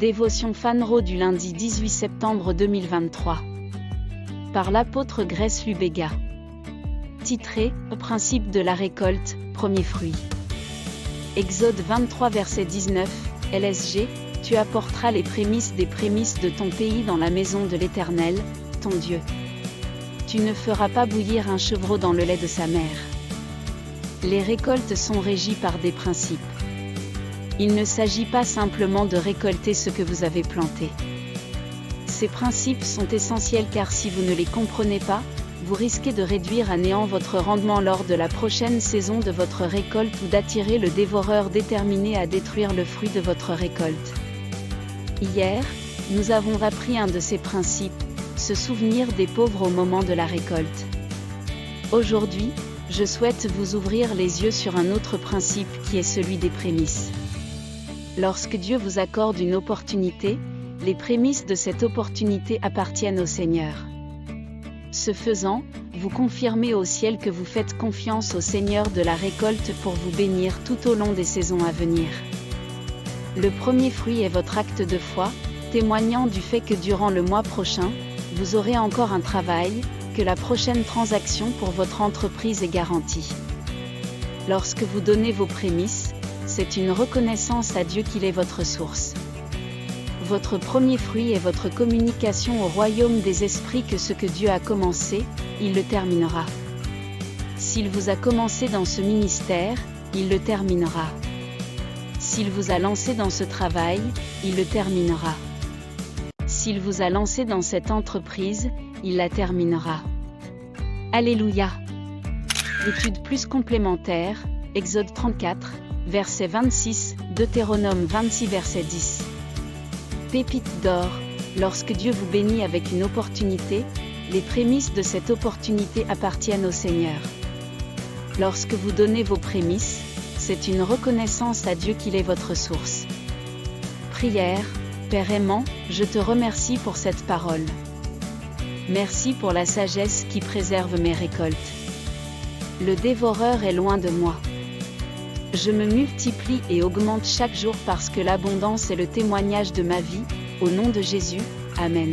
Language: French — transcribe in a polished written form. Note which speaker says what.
Speaker 1: Dévotion Fanro du lundi 18 septembre 2023. Par l'apôtre Grace Lubega. Titré « Principe de la récolte, premier fruit ». Exode 23 verset 19, LSG, tu apporteras les prémices des prémices de ton pays dans la maison de l'Éternel, ton Dieu. Tu ne feras pas bouillir un chevreau dans le lait de sa mère. Les récoltes sont régies par des principes. Il ne s'agit pas simplement de récolter ce que vous avez planté. Ces principes sont essentiels car si vous ne les comprenez pas, vous risquez de réduire à néant votre rendement lors de la prochaine saison de votre récolte ou d'attirer le dévoreur déterminé à détruire le fruit de votre récolte. Hier, nous avons appris un de ces principes, se souvenir des pauvres au moment de la récolte. Aujourd'hui, je souhaite vous ouvrir les yeux sur un autre principe qui est celui des prémices. Lorsque Dieu vous accorde une opportunité, les prémices de cette opportunité appartiennent au Seigneur. Ce faisant, vous confirmez au ciel que vous faites confiance au Seigneur de la récolte pour vous bénir tout au long des saisons à venir. Le premier fruit est votre acte de foi, témoignant du fait que durant le mois prochain, vous aurez encore un travail, que la prochaine transaction pour votre entreprise est garantie. Lorsque vous donnez vos prémices, c'est une reconnaissance à Dieu qu'il est votre source. Votre premier fruit est votre communication au royaume des esprits que ce que Dieu a commencé, il le terminera. S'il vous a commencé dans ce ministère, il le terminera. S'il vous a lancé dans ce travail, il le terminera. S'il vous a lancé dans cette entreprise, il la terminera. Alléluia. Étude plus complémentaire, Exode 34, verset 26, Deutéronome 26 verset 10. Pépite d'or, lorsque Dieu vous bénit avec une opportunité, les prémices de cette opportunité appartiennent au Seigneur. Lorsque vous donnez vos prémices, c'est une reconnaissance à Dieu qu'il est votre source. Prière, Père aimant, je te remercie pour cette parole. Merci pour la sagesse qui préserve mes récoltes. Le dévoreur est loin de moi. Je me multiplie et augmente chaque jour parce que l'abondance est le témoignage de ma vie, au nom de Jésus, Amen.